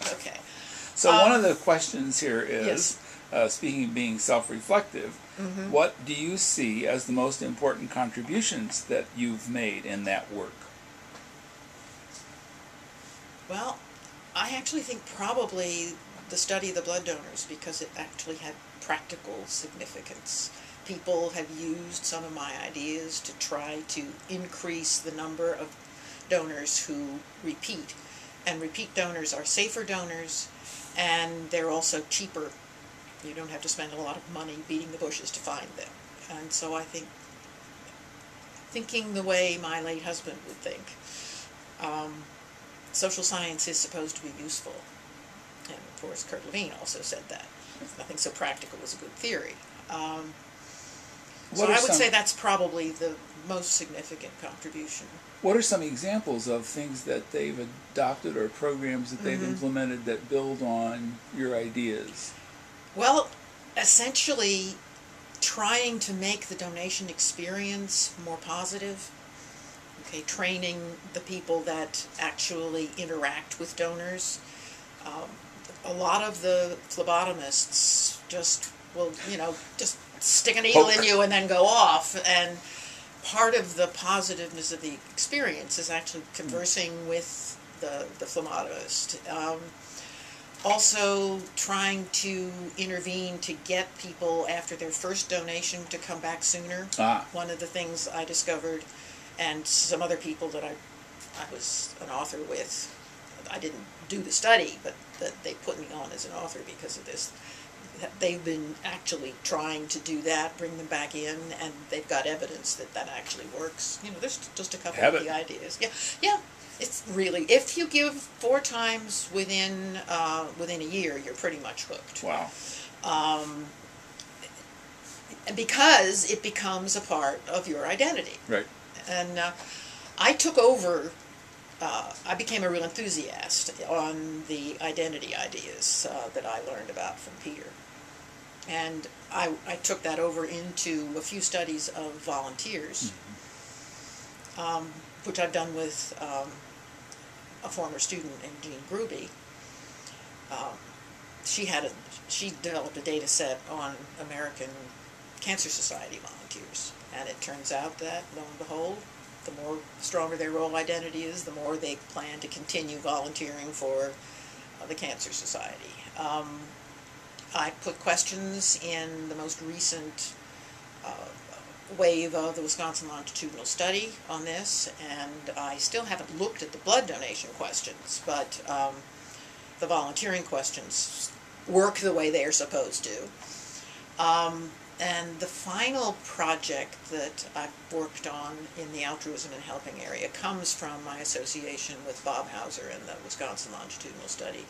Okay. So one of the questions here is, yes. speaking of being self-reflective, what do you see as the most important contributions that you've made in that work? Well, I actually think probably the study of the blood donors, because it actually had practical significance. People have used some of my ideas to try to increase the number of donors who repeat. And repeat donors are safer donors, and they're also cheaper. You don't have to spend a lot of money beating the bushes to find them. And so I think, thinking the way my late husband would think, social science is supposed to be useful. And of course, Cooley-Mead also said that. Nothing so practical as a good theory. So I would say that's probably the most significant contribution. What are some examples of things that they've adopted or programs that they've implemented that build on your ideas? Well, essentially trying to make the donation experience more positive. Okay, training the people that actually interact with donors. A lot of the phlebotomists just will, just stick a needle in you and then go off. And part of the positiveness of the experience is actually conversing with the phlebotomist. Also trying to intervene to get people after their first donation to come back sooner. One of the things I discovered, and some other people that I was an author with, I didn't do the study, but that they put me on as an author because of this. They've been actually trying to do that, bring them back in, and they've got evidence that that actually works. There's just a couple of the ideas. Yeah. It's really, if you give 4 times within a year, you're pretty much hooked. Wow. Because it becomes a part of your identity. Right. And I took over. I became a real enthusiast on the identity ideas that I learned about from Peter. And I took that over into a few studies of volunteers, which I've done with a former student named Jean Gruby. She developed a data set on American Cancer Society volunteers, and it turns out that, lo and behold, the more stronger their role identity is, the more they plan to continue volunteering for the Cancer Society. I put questions in the most recent wave of the Wisconsin longitudinal study on this, and I still haven't looked at the blood donation questions, but the volunteering questions work the way they are supposed to. And the final project that I've worked on in the altruism and helping area comes from my association with Bob Hauser and the Wisconsin longitudinal study,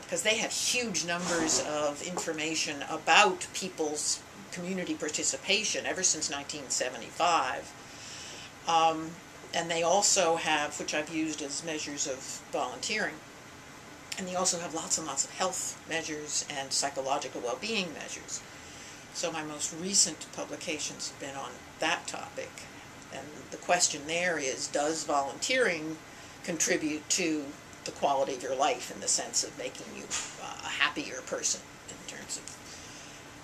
because they have huge numbers of information about people's community participation ever since 1975. And they also have, which I've used as measures of volunteering, and they also have lots and lots of health measures and psychological well-being measures. So my most recent publications have been on that topic. And the question there is, does volunteering contribute to the quality of your life in the sense of making you a happier person in terms of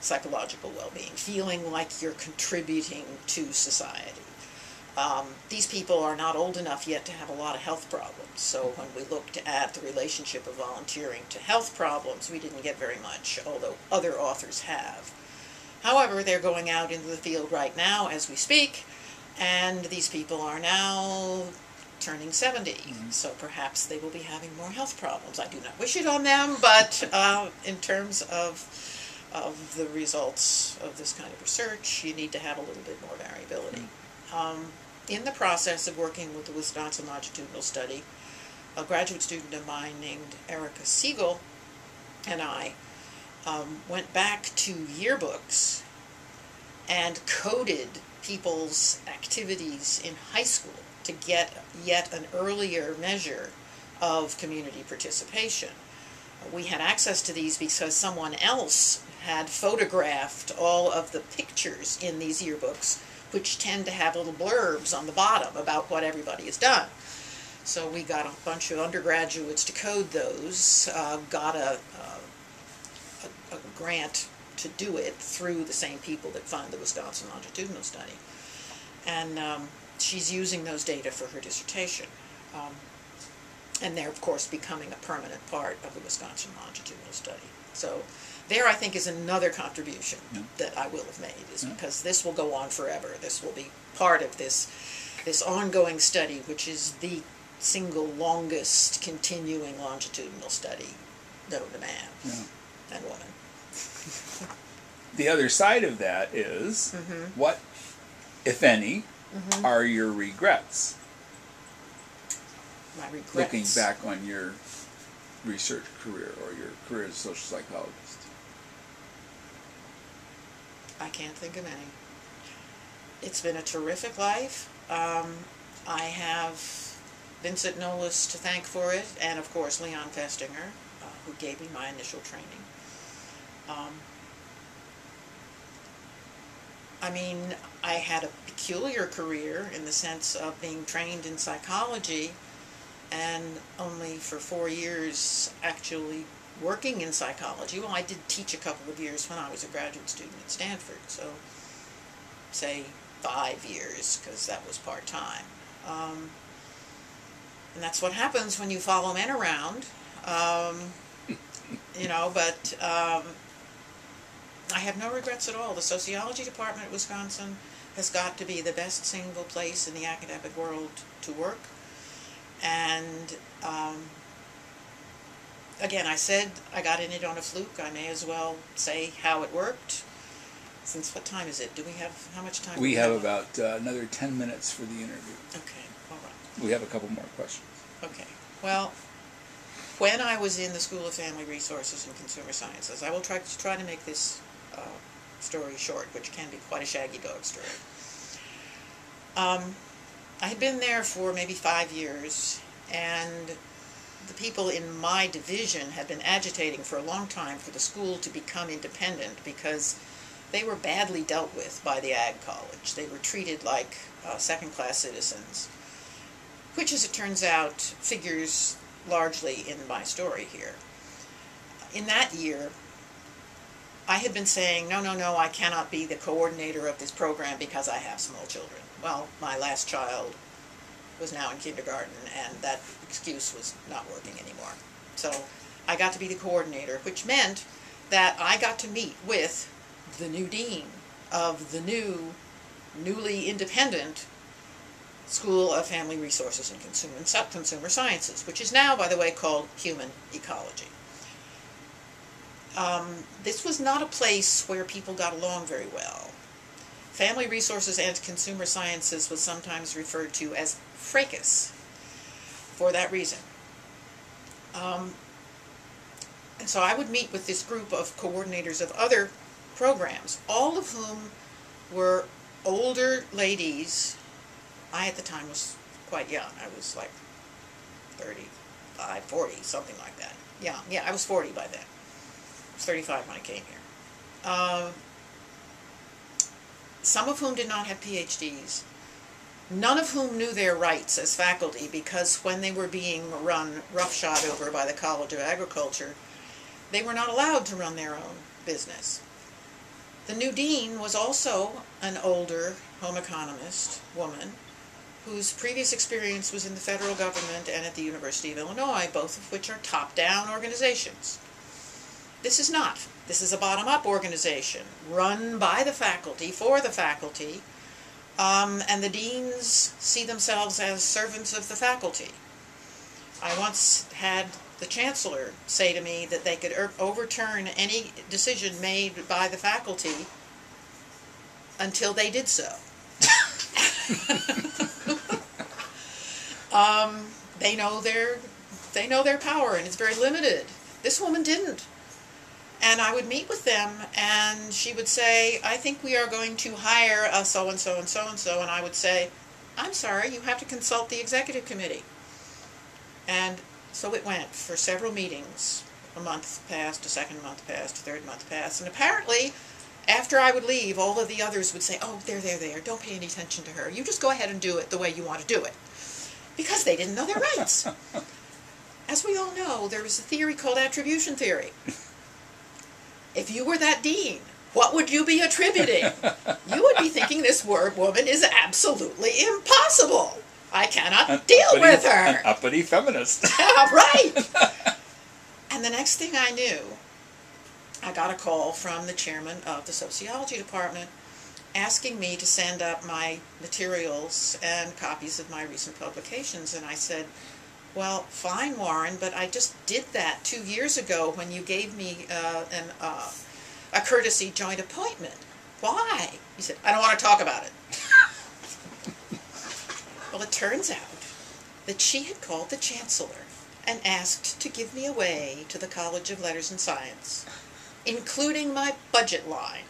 psychological well-being, feeling like you're contributing to society? These people are not old enough yet to have a lot of health problems, so when we looked at the relationship of volunteering to health problems, we didn't get very much, although other authors have. However, they're going out into the field right now as we speak, and these people are now turning 70, so perhaps they will be having more health problems. I do not wish it on them, but in terms of the results of this kind of research, you need to have a little bit more variability. In the process of working with the Wisconsin longitudinal study, a graduate student of mine named Erica Siegel and I went back to yearbooks and coded people's activities in high school to get yet an earlier measure of community participation. We had access to these because someone else had photographed all of the pictures in these yearbooks, which tend to have little blurbs on the bottom about what everybody has done. So we got a bunch of undergraduates to code those, got a grant to do it through the same people that fund the Wisconsin Longitudinal Study. And she's using those data for her dissertation. And they're, of course, becoming a permanent part of the Wisconsin Longitudinal Study. So there, I think, is another contribution that I will have made, is because this will go on forever. This will be part of this ongoing study, which is the single longest continuing longitudinal study known to man and woman. The other side of that is, what, if any, are your regrets? My regrets. Looking back on your research career or your career as a social psychologist. I can't think of any. It's been a terrific life. I have Vincent Nolis to thank for it, and of course Leon Festinger, who gave me my initial training. I mean, I had a peculiar career in the sense of being trained in psychology and only for 4 years actually working in psychology. Well, I did teach a couple of years when I was a graduate student at Stanford, so say 5 years, because that was part-time. And that's what happens when you follow men around, you know, but I have no regrets at all. The sociology department at Wisconsin has got to be the best single place in the academic world to work. And again, I said I got in it on a fluke. I may as well say how it worked. Since what time is it? Do we have, how much time? We have about another 10 minutes for the interview. Okay, all right. We have a couple more questions. Okay, well, when I was in the School of Family Resources and Consumer Sciences, I will try to make this story short, which can be quite a shaggy dog story. I had been there for maybe 5 years, and the people in my division had been agitating for a long time for the school to become independent because they were badly dealt with by the Ag College. They were treated like second-class citizens, which, as it turns out, figures largely in my story here. In that year, I had been saying, no, I cannot be the coordinator of this program because I have small children. Well, my last child was now in kindergarten, and that excuse was not working anymore. So I got to be the coordinator, which meant that I got to meet with the new dean of the newly independent School of Family Resources and Consumer Sciences, which is now, by the way, called Human Ecology. This was not a place where people got along very well. Family Resources and Consumer Sciences was sometimes referred to as fracas for that reason. And so I would meet with this group of coordinators of other programs, all of whom were older ladies. I, at the time, was quite young. I was like 35, 40, something like that. Yeah, I was 40 by then. I was 35 when I came here. Some of whom did not have PhDs. None of whom knew their rights as faculty, because when they were being run roughshod over by the College of Agriculture, they were not allowed to run their own business. The new dean was also an older home economist woman whose previous experience was in the federal government and at the University of Illinois, both of which are top-down organizations. This is not. This is a bottom-up organization run by the faculty, for the faculty, and the deans see themselves as servants of the faculty. I once had the chancellor say to me that they could overturn any decision made by the faculty until they did so. They know their power, and it's very limited. This woman didn't. And I would meet with them, and she would say, I think we are going to hire a so-and-so and so-and-so, and I would say, I'm sorry, you have to consult the executive committee. And so it went for several meetings. A month passed, a second month passed, a third month passed, and apparently, after I would leave, all of the others would say, oh, there, don't pay any attention to her. You just go ahead and do it the way you want to do it. because they didn't know their rights. As we all know, there is a theory called attribution theory. If you were that dean, what would you be attributing? You would be thinking this woman is absolutely impossible. I cannot deal with her. An uppity feminist. Right. And the next thing I knew, I got a call from the chairman of the sociology department asking me to send up my materials and copies of my recent publications. And I said, well, fine, Warren, but I just did that 2 years ago when you gave me a courtesy joint appointment. Why? He said, I don't want to talk about it. Well, it turns out that she had called the chancellor and asked to give me away to the College of Letters and Science, including my budget line,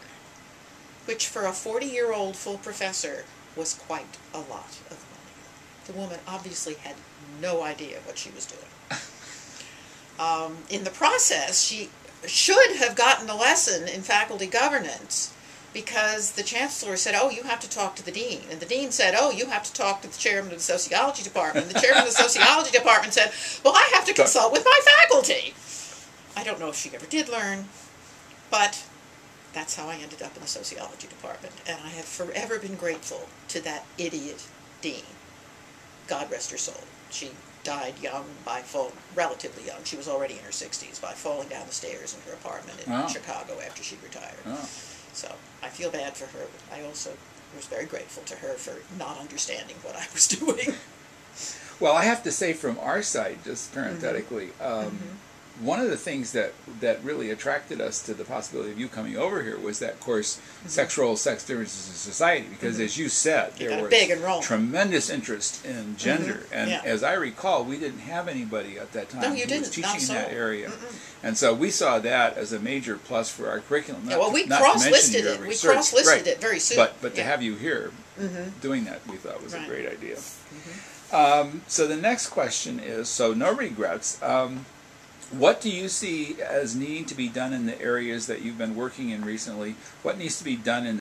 which for a 40-year-old full professor was quite a lot of money. The woman obviously had no idea what she was doing. In the process, she should have gotten a lesson in faculty governance, because the chancellor said, oh, you have to talk to the dean. And the dean said, oh, you have to talk to the chairman of the sociology department. And the chairman of the sociology department said, well, I have to consult with my faculty. I don't know if she ever did learn, but that's how I ended up in the sociology department. And I have forever been grateful to that idiot dean. God rest her soul. She died young relatively young. She was already in her 60s by falling down the stairs in her apartment in Chicago after she retired. So I feel bad for her, but I also was very grateful to her for not understanding what I was doing. Well, I have to say from our side, just parenthetically, one of the things that really attracted us to the possibility of you coming over here was that course, Sex Roles, Sex Differences in Society, because as you said, there was tremendous interest in gender. And as I recall, we didn't have anybody at that time who was teaching in that area. And so we saw that as a major plus for our curriculum. Well, we cross-listed it. We cross-listed it very soon. But to have you here doing that, we thought was a great idea. So the next question is, so no regrets. What do you see as needing to be done in the areas that you've been working in recently? What needs to be done in